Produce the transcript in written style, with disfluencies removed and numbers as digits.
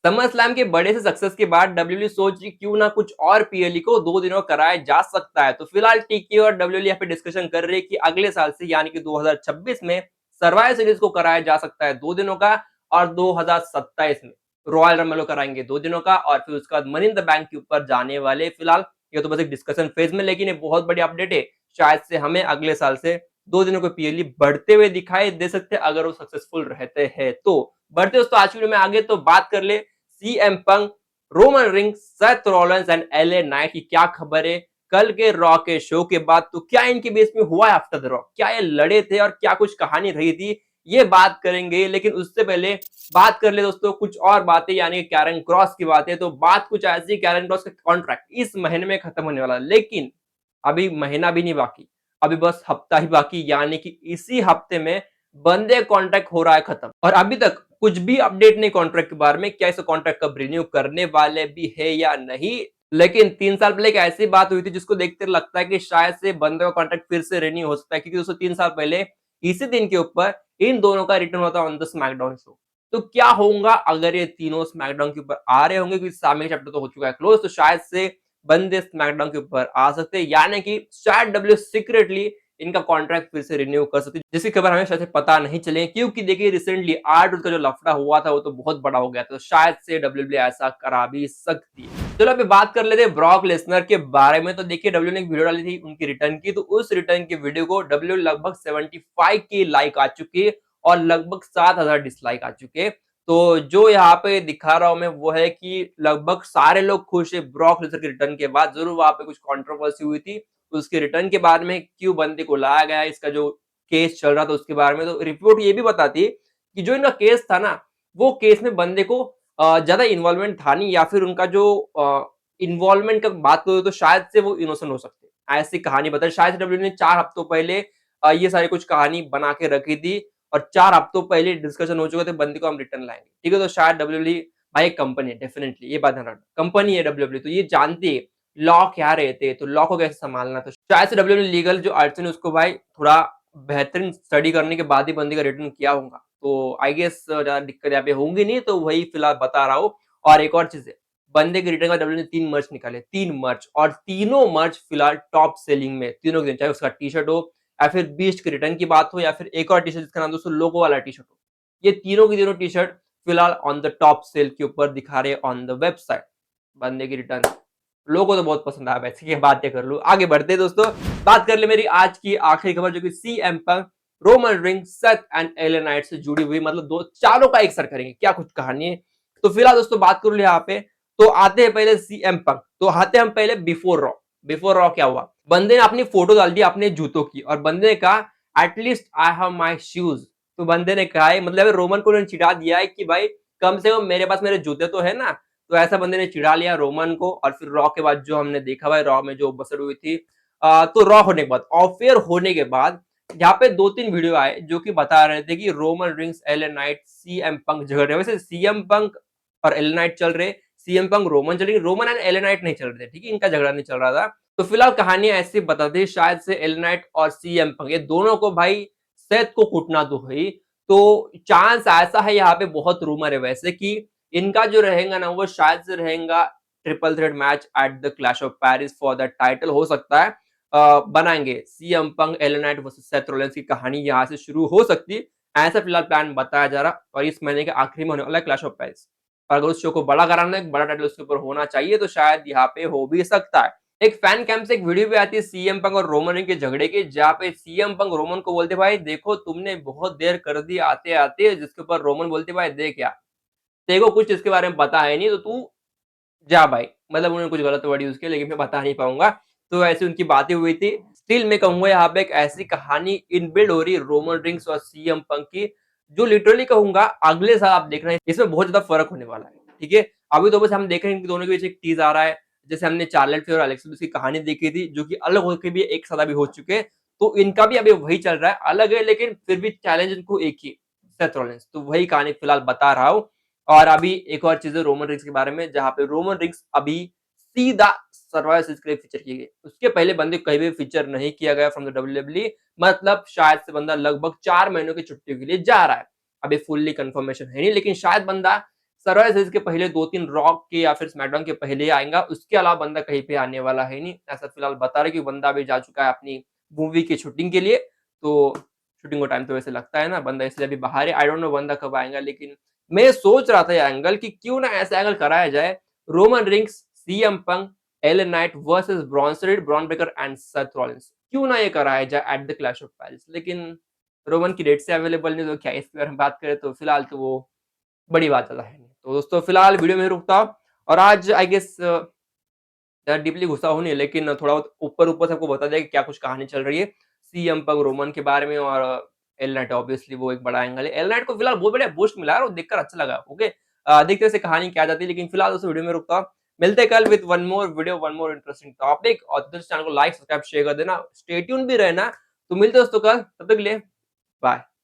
Summer slam के बड़े से सक्सेस के बाद डब्ल्यूडब्ल्यूई सोच रही क्यों ना कुछ और पीएलई को 2 दिनों कराया जा सकता है। तो फिलहाल टीके और डब्ल्यूडब्ल्यूई यहाँ पे डिस्कशन कर रही है कि अगले साल से यानी कि 2026 में सर्वाइवर सीरीज को कराया जा सकता है 2 दिनों का, और 2027 में रॉयल रंबल को कराएंगे 2 दिनों का, और फिर उसके बाद मनी इन द बैंक के ऊपर जाने वाले। फिलहाल ये तो बस एक डिस्कशन फेज में, लेकिन ये बहुत बड़ी अपडेट है। शायद से हमें अगले साल से 2 दिनों के पीएलई बढ़ते हुए दिखाई दे सकते हैं अगर वो सक्सेसफुल रहते हैं तो। बढ़ते दोस्तों आज की वीडियो में आगे तो बात कर ले CM Punk, Roman rings, Seth Rollins and LA night की क्या खबर है कल के रॉ के शो के बाद। तो क्या इनके बीच में हुआ है आफ्टर द रॉ, क्या ये लड़े थे और क्या कुछ कहानी रही थी, ये बात करेंगे। लेकिन उससे पहले बात कर ले दोस्तों कुछ और बातें, यानी कैरन क्रॉस की बातें। तो बात कुछ ऐसी, कैरन क्रॉस का कॉन्ट्रैक्ट इस महीने में खत्म होने वाला, लेकिन अभी महीना भी नहीं बाकी, अभी बस हफ्ता ही बाकी, यानी कि इसी हफ्ते में बंदे कॉन्ट्रैक्ट हो रहा है खत्म। और अभी तक कुछ भी अपडेट नहीं कॉन्ट्रैक्ट के बारे में, क्या इस कॉन्ट्रैक्ट कब रिन्यू करने वाले भी है या नहीं। लेकिन 3 साल पहले एक ऐसी बात हुई थी जिसको देखते लगता है कि शायद से बंदे का कॉन्ट्रैक्ट फिर से रिन्यू हो सकता है, क्योंकि दोस्तों 3 साल पहले इसी दिन के ऊपर इन दोनों का रिटर्न होता ऑन द स्मैकडाउन शो। तो क्या होगा अगर ये तीनों स्मैकडाउन के ऊपर आ रहे होंगे, क्योंकि सामने चैप्टर तो हो चुका है क्लोज, तो शायद से बंदे स्मैकडाउन के ऊपर आ सकते हैं, यानी कि शायद डब्ल्यू सीक्रेटली इनका कॉन्ट्रैक्ट फिर से रिन्यू कर सकती है, जिसकी खबर हमें शायद पता नहीं चले। क्योंकि देखिए रिसेंटली R-Truth का जो लफड़ा हुआ था वो तो बहुत बड़ा हो गया था, तो शायद से डब्ल्यूडब्ल्यूई ऐसा करा भी सकती है। चलो अभी बात कर लेते हैं ब्रॉक लेसनर के बारे में। तो देखिए डब्ल्यू ने एक वीडियो डाली थी उनकी रिटर्न की, तो उस रिटर्न की वीडियो को डब्ल्यू लगभग 75 की लाइक आ चुकी है और लगभग 7000 डिसलाइक आ चुके हैं। तो जो यहाँ पे दिखा रहा हूं मैं वो है कि लगभग सारे लोग खुश है ब्रॉक लेसनर के रिटर्न के बाद। जरूर वहां पे कुछ कंट्रोवर्सी हुई थी उसके रिटर्न के बारे में, क्यों बंदे को लाया गया, इसका जो केस चल रहा था उसके बारे में। तो रिपोर्ट ये भी बताती कि जो इनका केस था ना, वो केस में बंदे को ज्यादा इन्वॉल्वमेंट था नहीं, या फिर उनका जो इन्वॉल्वमेंट का बात करो तो शायद से वो इनोसेंट हो सकते हैं, ऐसी कहानी बताई। शायद से डब्ल्यू ने 4 हफ्तों पहले ये सारी कुछ कहानी बना के रखी थी, और 4 हफ्तों पहले डिस्कशन हो चुके थे बंदे को हम रिटर्न लाएंगे। ठीक है, तो शायद डब्ल्यूडब्ल्यूई भाई एक कंपनी है, डेफिनेटली ये बात ध्यान रखना, कंपनी है डब्ल्यूडब्ल्यूई, तो ये जानती है लॉ क्या रहते हैं, तो लॉ को कैसे संभालना। तो शायद से डब्ल्यूडब्ल्यूई लीगल जो अड़चन है उसको भाई थोड़ा बेहतरीन स्टडी करने के बाद ही बंदे का रिटर्न किया होगा। तो आई गेस ज्यादा दिक्कत यहाँ पे होंगी नहीं, तो वही फिलहाल बता रहा हूँ। और एक और चीज है, बंदे के रिटर्न का डब्ल्यू ने 3 मर्च निकाले, 3 मर्च, और तीनों मर्च फिलहाल टॉप सेलिंग में, तीनों के दिन, चाहे उसका टी शर्ट हो या फिर बीस्ट के रिटर्न की बात हो या फिर एक और टी शर्ट जिसका नाम दोस्तों लोगो वाला टी शर्ट हो, ये तीनों की तीनों टी शर्ट फिलहाल ऑन द टॉप सेल के ऊपर दिखा रहे ऑन द वेबसाइट। बंदे की रिटर्न लोगों को तो बहुत पसंद आया, वैसे की बातें कर लूं। आगे बढ़ते हैं दोस्तों, बात कर ले मेरी आज की आखिरी खबर, जो कि CM Punk, Roman rings, Seth and LA Knight से जुड़ी हुई, मतलब दो चारों का एक सर करेंगे, क्या कुछ कहानी है। तो फिलहाल दोस्तों बात करूं यहाँ पे, तो आते हैं पहले सीएम पंक, तो आते हैं हम पहले बिफोर रॉ। बिफोर रॉ क्या हुआ, बंदे ने अपनी फोटो डाल दी अपने जूतों की, और बंदे ने कहा at least I have my shoes. तो बंदे ने कहा है, मतलब रोमन को उन्होंने चिढ़ा दिया है कि भाई कम से कम मेरे पास मेरे जूते तो है ना। तो ऐसा बंदे ने चिढ़ा लिया रोमन को। और फिर रॉ के बाद जो हमने देखा भाई, रॉ में जो बसर हुई थी, तो रॉ होने के बाद, ऑफ एयर होने के बाद, यहाँ पे 2-3 वीडियो आए जो कि बता रहे थे कि Roman rings, LA Knight, CM Punk झगड़ रहे। वैसे सीएम पंक और एले नाइट चल रहे, सीएम पंक रोमन चल रही, रोमन एंड एले नाइट नहीं चल रहे थे, ठीक है, इनका झगड़ा नहीं चल रहा था। तो फिलहाल कहानी ऐसी बताती, शायद से एले नाइट और सीएम पंक ये दोनों को भाई सेथ को कुटना तो हुई। तो चांस ऐसा है, यहाँ पे बहुत रूमर है वैसे, कि इनका जो रहेगा ना वो शायद से रहेगा triple threat match at the clash of Paris for the title, हो सकता है बनाएंगे CM Punk, LA Knight versus Seth Rollins की कहानी यहाँ से शुरू हो सकती है, ऐसा फिलहाल प्लान बताया जा रहा। और इस महीने के आखिरी में होने वाला क्लैश ऑफ पेरिस, और अगर उस शो को बड़ा कराना है, बड़ा टाइटल उसके ऊपर होना चाहिए, तो शायद यहाँ पे हो भी सकता है। एक फैन कैंप से एक वीडियो भी आती है सीएम पंक और रोमन रिंग के झगड़े की, जहाँ पे सीएम पंक रोमन को बोलते भाई देखो तुमने बहुत देर कर दी आते आते, जिसके ऊपर रोमन बोलते भाई देख क्या तेरे को कुछ इसके बारे में पता है नहीं, तो तू जा भाई। मतलब उन्होंने कुछ गलत वर्ड यूज किया, लेकिन मैं बता नहीं पाऊंगा। तो ऐसी उनकी बातें हुई थी। स्टिल मैं कहूंगा यहाँ पे एक ऐसी कहानी इनबिल्ड हो रही है रोमन रिंग्स और सीएम पंक की, जो लिटरली कहूंगा अगले साल आप देख रहे हैं इसमें बहुत ज्यादा फर्क होने वाला है। ठीक है, अभी तो बस हम देख रहे हैं कि दोनों के बीच एक टीज आ रहा है। जैसे हमने चार्लेट फ्लेयर और अलेक्सा ब्लिस की कहानी देखी थी, जो कि अलग होकर भी एक साल भी हो चुके हैं। तो इनका भी अभी वही चल रहा है, अलग है लेकिन फिर भी चैलेंज इनको एक ही, सेथ रॉलिंस। तो वही कहानी फिलहाल बता रहा हूँ। और अभी एक और चीज है रोमन रिंग्स के बारे में, जहां पे रोमन रिंग्स अभी सीधा सर्वाइवर सीरीज के लिए फीचर किए गए, उसके पहले बंदे कहीं भी फीचर नहीं किया गया फ्रॉम द डब्ल्यूडब्ल्यूई। मतलब शायद से बंदा लगभग 4 महीनों की छुट्टी के लिए जा रहा है। अभी फुल्ली कंफर्मेशन है नहीं, लेकिन शायद बंदा सर्वाइवल सीरीज के पहले 2-3 रॉक के या फिर स्मैकडाउन के पहले आएगा, उसके अलावा बंदा कहीं पे आने वाला है नहीं। ऐसा फिलहाल बता रहे कि बंदा अभी जा चुका है अपनी मूवी की शूटिंग के लिए, तो शूटिंग का टाइम तो वैसे लगता है ना, बंदा इसलिए अभी बाहर है। आई डोंट नो बंदा कब आएगा, लेकिन मैं सोच रहा था ये एंगल कि क्यों ना ऐसा एंगल कराया जाए, Roman rings, CM Punk, L night versus Bron Breakker and Seth Rollins. क्यों ना ये कराया जाए at the clash of Paris, लेकिन रोमन की डेट से अवेलेबल नहीं, तो क्या इसके बारे में बात करें, तो फिलहाल तो वो बड़ी बात ज़्यादा है नहीं। तो दोस्तों फिलहाल वीडियो में ही रुकता हूँ, और आज आई गेस ज़्यादा डीपली घुसा हूँ नहीं, लेकिन थोड़ा बहुत ऊपर-ऊपर से आपको बता दिया कि क्या कुछ कहानी चल रही है। सीएम पंक रोमन के बारे में, और एल नाइट ऑब्वियसली वो एक बड़ा एंगल है। एल नाइट को फिलहाल बहुत बढ़िया बूस्ट मिला है और देखकर अच्छा लगा। ओके, देखते हैं इसे कहानी क्या जाती है, लेकिन फिलहाल दोस्तों वीडियो में रुकता हूँ। मिलते हैं कल with one more video, one more interesting topic, और इस चैनल को लाइक, सब्सक्राइब, शेयर कर देना। स्टे ट्यून्ड भी रहना। तो मिलते हैं दोस्तों कल, तब तक के लिए बाय।